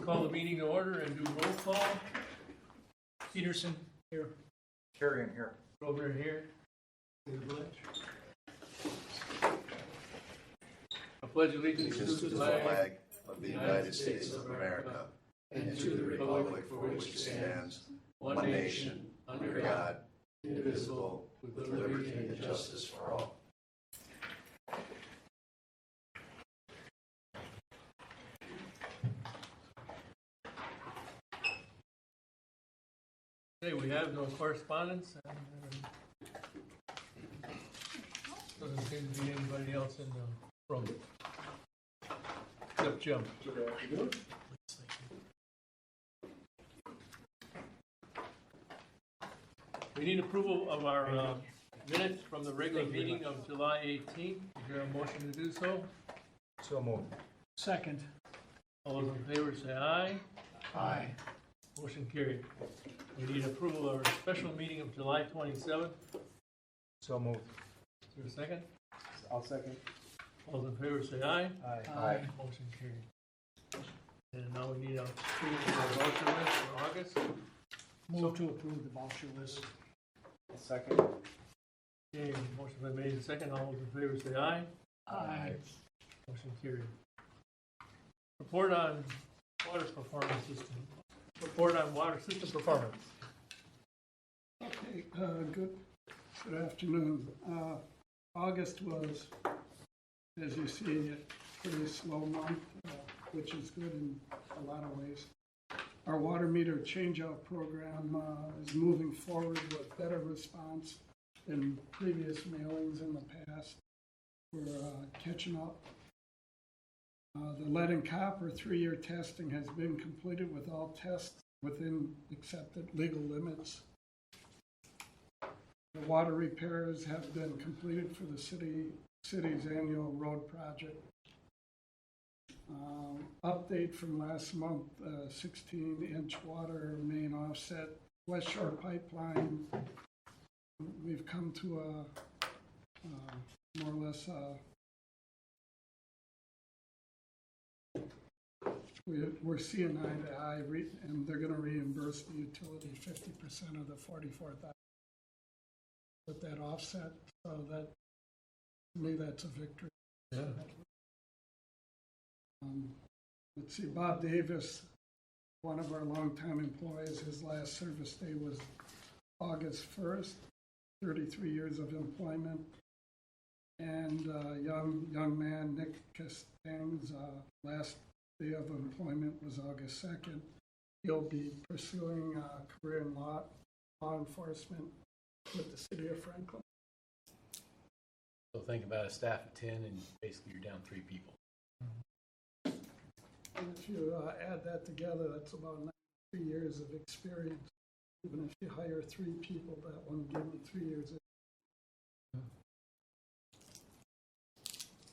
call the meeting to order and do roll call. Peterson. Here. Carrion here. Over here. Say the pledge. I pledge allegiance to the flag of the United States of America and to the republic for which it stands, one nation, under God, indivisible, with liberty and justice for all. Okay, we have no correspondence, and doesn't seem to be anybody else in the room. Except Jim. Good afternoon. We need approval of our minutes from the regular meeting of July 18th. Is there a motion to do so? So moved. Second. All those in favor say aye. Aye. Motion carried. We need approval of our special meeting of July 27th. So moved. Is there a second? I'll second. All those in favor say aye. Aye. Motion carried. And now we need approval of our voucher list for August. Move to approve the voucher list. Second. Okay, motion been made and second. All those in favor say aye. Aye. Motion carried. Report on water performance system. Report on water system performance. Okay, good afternoon. August was, as you see, a pretty slow month, which is good in a lot of ways. Our water meter changeout program is moving forward with better response than previous mailings in the past. We're catching up. The lead and copper 3-year testing has been completed with all tests within accepted legal limits. The water repairs have been completed for the city's annual road project. Update from last month, 16-inch water main offset, West Shore Pipeline. We've come to a more or less we're seeing eye to eye, and they're going to reimburse the utility 50% of the $44,000 with that offset. So that, to me, that's a victory. Yeah. Let's see, Bob Davis, one of our longtime employees, his last service day was August 1st, 33 years of employment. And young man, Nick Castang's last day of employment was August 2nd. He'll be pursuing a career in law enforcement with the city of Franklin. So think about a staff of 10 and basically you're down 3 people. And if you add that together, that's about 3 years of experience. Even if you hire 3 people, that one give me 3 years.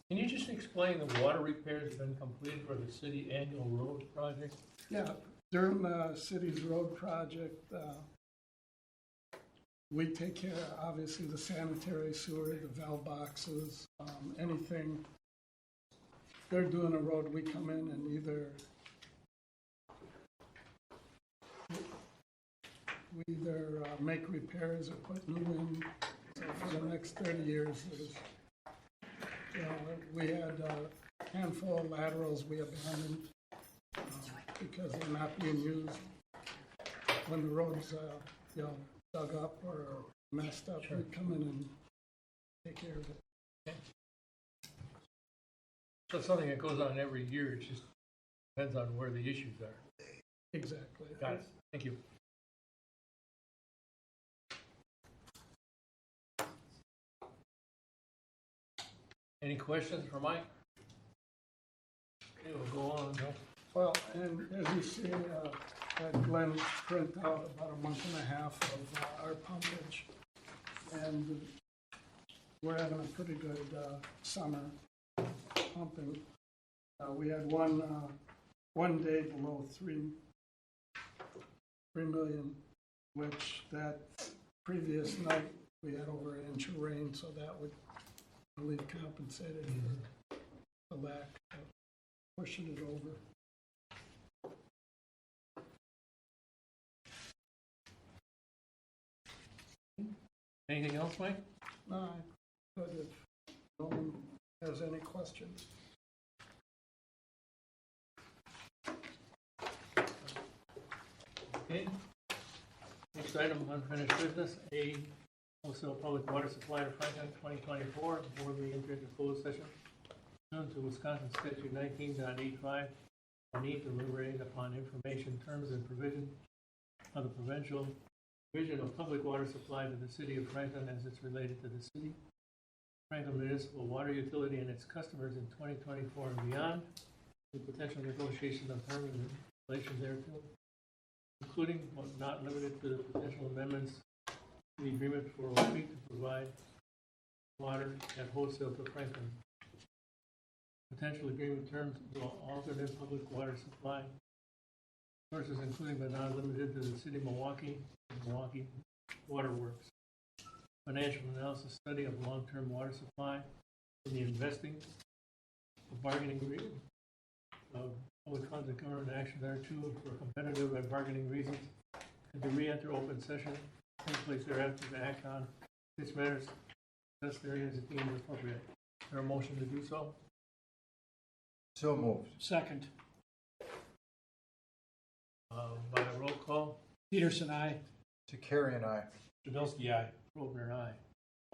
Can you just explain the water repairs that have been completed for the city annual road project? Yeah, during the city's road project, we take care of, obviously, the sanitary sewer, the valve boxes, anything. They're doing a road, we come in and we either make repairs or put new in. So for the next 30 years, we had a handful of laterals we abandoned because they're not being used. When the roads, dug up or messed up, we come in and take care of it. Okay. So it's something that goes on every year. It just depends on where the issues are. Exactly. Got it. Thank you. Any questions for Mike? Okay, we'll go on. Well, and as you see, Glenn print out about a month and a half of our pumpage, and we're having a pretty good summer pumping. We had one day below 3 million, which that previous night we had over an inch of rain, so that would really compensated for the lack of pushing it over. Anything else, Mike? No, but if no one has any questions. Okay. Next item, unfinished business, A, wholesale public water supply to Franklin 2024, board may enter into closed session pursuant to Wisconsin Statute 19.85, or need to deliberate upon information, terms, and provision of the provincial provision of public water supply to the city of Franklin as it's related to the city, Franklin Municipal Water Utility and its customers in 2024 and beyond, the potential negotiation of terms in relation thereto, including but not limited to the potential amendments to the agreement for Oak Creek to provide water at wholesale to Franklin. Potential agreement terms will alternate public water supply sources, including but not limited to the city of Milwaukee and Milwaukee Water Works. Financial analysis study of long-term water supply in the investing of bargaining agreement of public funds and government action thereto for competitive and bargaining reasons, and to re-enter open session, in place thereafter to act on such matters necessary as it deemed appropriate. Is there a motion to do so? So moved. Second. By a roll call, Peterson, aye. To carry and I. Jabilski, aye. Grosvenor, aye.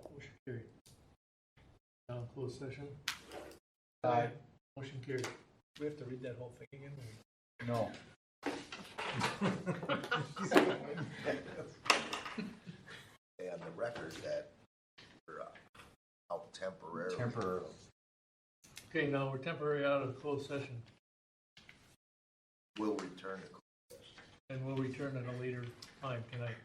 Motion carried. Now in closed session. Aye. Motion carried. Do we have to read that whole thing again? No. On the record that we're out temporarily. Temporarily. Okay, now we're temporarily out of closed session, Will return to closed session. and we'll return at a later time tonight.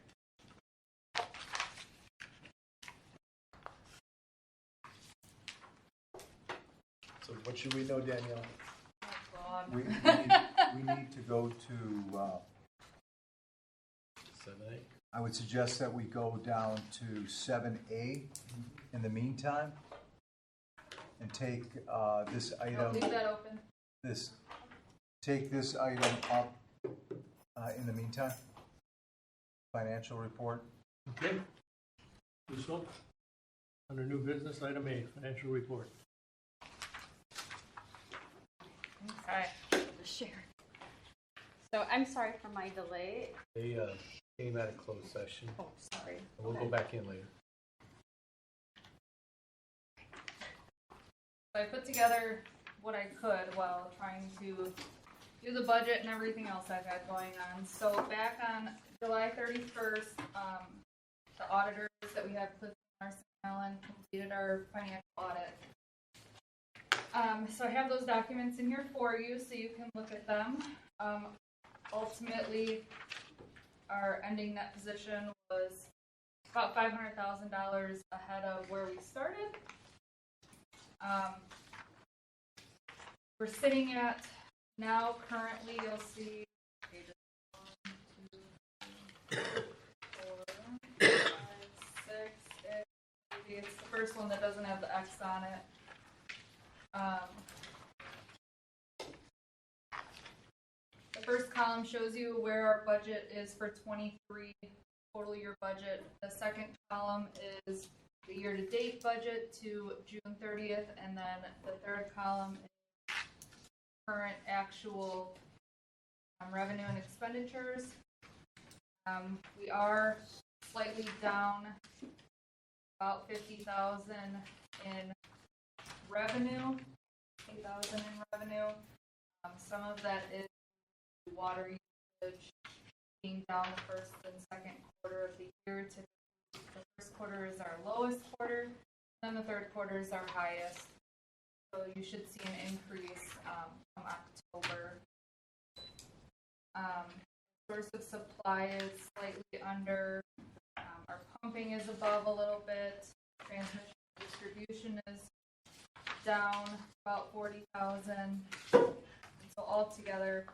So what should we know, Danielle? We need to go to, 7A. I would suggest that we go down to 7A in the meantime and take this I'll item, leave that open. take this item up in the meantime. Financial report. Okay? Do so. Under new business, item A, financial report. Sorry, share. So I'm sorry for my delay. They came out of closed session. Oh, sorry. We'll go back in later. So I put together what I could while trying to do the budget and everything else I've had going on. So back on July 31st, the auditors that we have, Clifton Larson Allen, completed our financial audit. So I have those documents in here for you so you can look at them. Ultimately, our ending net position was about $500,000 ahead of where we started. We're sitting at now currently, you'll see pages 1, 2, 3, 4, 5, 6, 8. It's the first one that doesn't have the X on it. The first column shows you where our budget is for 23, total year budget. The second column is the year-to-date budget to June 30th, and then the third column is current actual revenue and expenditures. We are slightly down about 50,000 in revenue, 8,000 in revenue. Some of that is water usage being down the first and second quarter of the year. The first quarter is our lowest quarter, then the third quarter is our highest. So you should see an increase from October. Source of supply is slightly under. Our pumping is above a little bit. Transmission and distribution is down about 40,000. So altogether,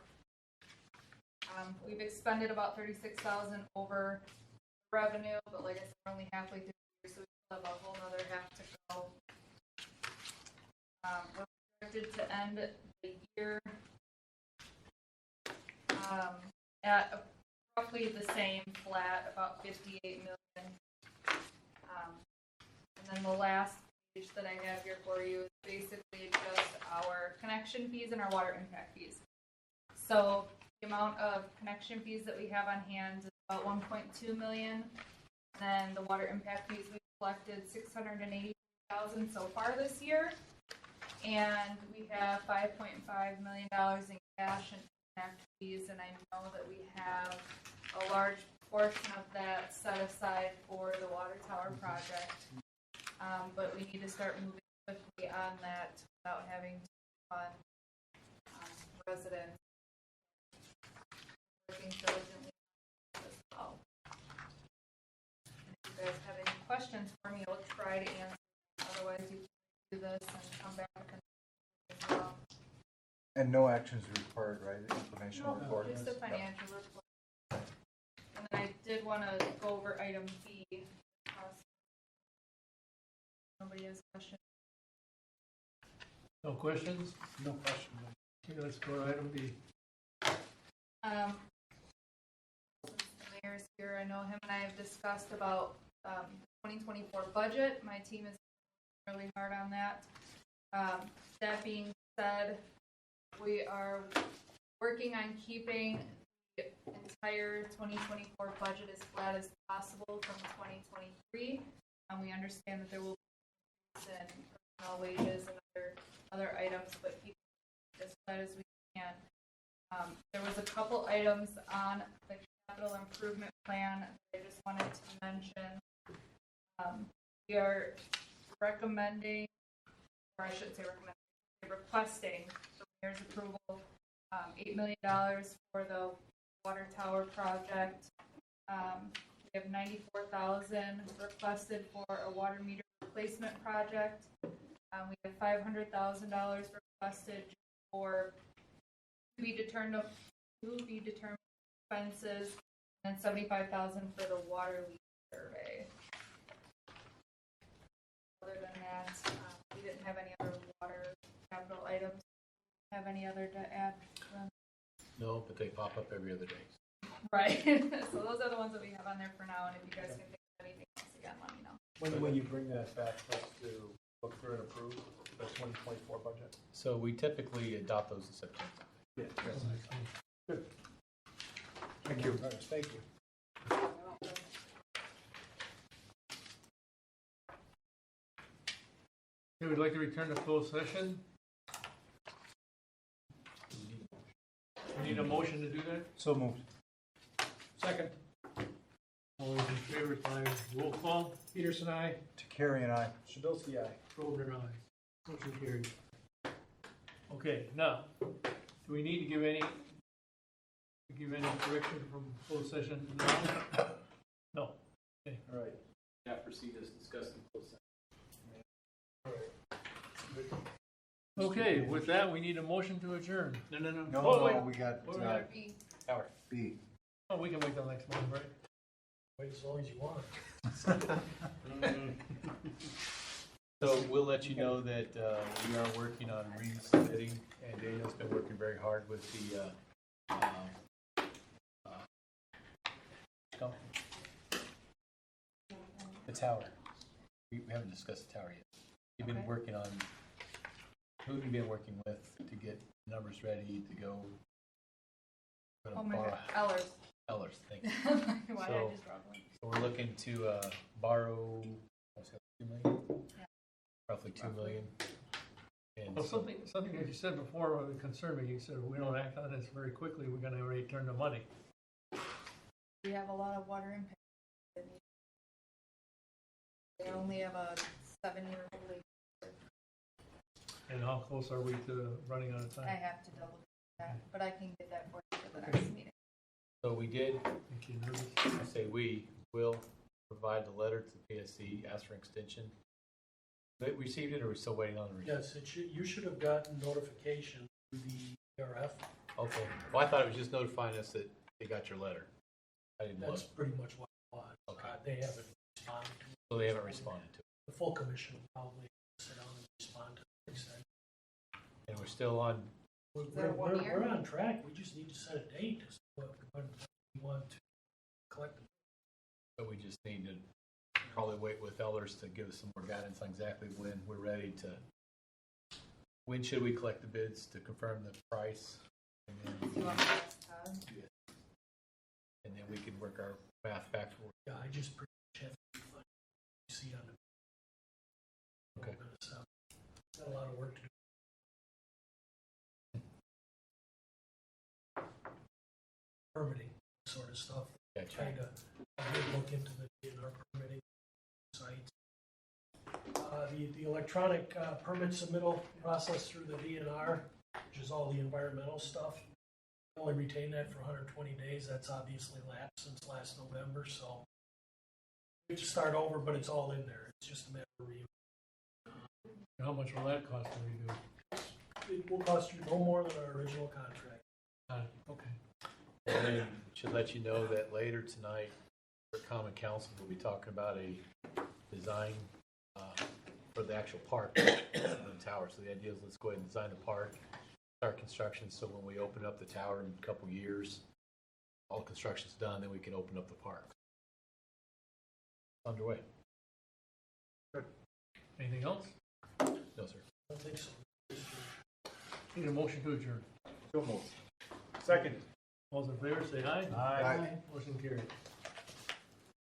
we've expended about 36,000 over revenue, but like I said, we're only halfway through the year, so we still have a whole other half to go. We're projected to end the year at roughly the same, flat, about 58 million. And the last page that I have here for you is basically just our connection fees and our water impact fees. So the amount of connection fees that we have on hand is about 1.2 million. And the water impact fees, we've collected 680,000 so far this year. And we have $5.5 million in cash and impact fees, and I know that we have a large portion of that set aside for the water tower project. But we need to start moving quickly on that without having to fund residents. Working diligently as well. And if you guys have any questions for me, I'll try to answer. Otherwise, you can do this and come back as well. And no actions required, right? Informational report? Just a financial report. And then I did want to go over item B. Nobody has questions? No questions? No question. Okay, let's go to item B. Since the mayor's here, I know him and I have discussed about the 2024 budget. My team is really hard on that. That being said, we are working on keeping the entire 2024 budget as flat as possible from 2023. We understand that there will be in personnel wages and other items, but keep it as flat as we can. There was a couple items on the capital improvement plan that I just wanted to mention. We are recommending, or I shouldn't say recommending, requesting the mayor's approval, $8 million for the water tower project. We have $94,000 requested for a water meter replacement project. We have $500,000 requested for to be determined expenses, and $75,000 for the water leak survey. Other than that, we didn't have any other water capital items. Have any other to add? No, but they pop up every other day. Right. So those are the ones that we have on there for now, and if you guys can think of anything else again, let me know. When will you bring that back for us to look through and approve the 2024 budget? So we typically adopt those in September. Yeah. Good. Thank you. Thank you. Okay, we'd like to return to closed session. We need a motion to do that? So moved. Second. All those in favor by roll call? Peterson, aye. Takari and I. Shabilsky, aye. Grover, aye. Motion carried. Okay, now, do we need to give any correction from closed session now? No. Okay. All right. Yeah, proceed as discussed in closed session. Okay, with that, we need a motion to adjourn. No. No, Oh, wait. no, we got What do we have? B. Howard. B. Oh, we can wait till next month, right? Wait as long as you want. So we'll let you know that we are working on resubmitting, and Daniel's been working very hard with the company. The tower. We haven't discussed the tower yet. We've been Okay. working on who we've been working with to get numbers ready to go. Oh my God, Ellers. Ellers, thank you. Why So- did I just drop one? So we're looking to borrow, what's that, $2 million? Yeah. Roughly $2 million. And Well, so- something that you said before would concern me. You said if we don't act on this very quickly, we're gonna return the money. We have a lot of water impact. They only have a 7-year lease. And how close are we to running out of I time? have to double check that, but I can get that for you for the next meeting. So we did, Make you nervous? I say we will provide the letter to the PSC, ask for extension. They received it, or are we still waiting on the receipt? Yes, you should have gotten notification through the ERF. Okay. Well, I thought it was just notifying us that they got your letter. I didn't look. That's pretty much what it was. Okay. They haven't responded to it. So they haven't responded to it. The full commission will probably sit down and respond to the extent. And we're still on, there 1 year? We're on track. We just need to set a date as to when we want to collect the. but we just need to probably wait with Elders to give us some more guidance on exactly when we're ready to, when should we collect the bids to confirm the price? And Do then, you want me to ask Todd? and then we can work our math back forward. Yeah, I just pretty much have to find, you see on the. Okay. So, got a lot of work to do. Permitting sort of stuff, Gotcha. trying to look into the DNR permitting sites. The electronic permit submittal process through the DNR, which is all the environmental stuff, we only retain that for 120 days. That's obviously lapsed since last November, so we have to start over, but it's all in there. It's just a matter of review. How much will that cost to redo? It will cost you no more than our original contract. Okay. And then should let you know that later tonight, for Common Council, we'll be talking about a design for the actual park in the tower. So the idea is let's go ahead and design the park, start construction, so when we open up the tower in a couple years, all the construction's done, then we can open up the park. Underway. Anything else? No, sir. I don't think so. Need a motion to adjourn. So moved. Second. All those in favor, say aye. Aye. Motion carried.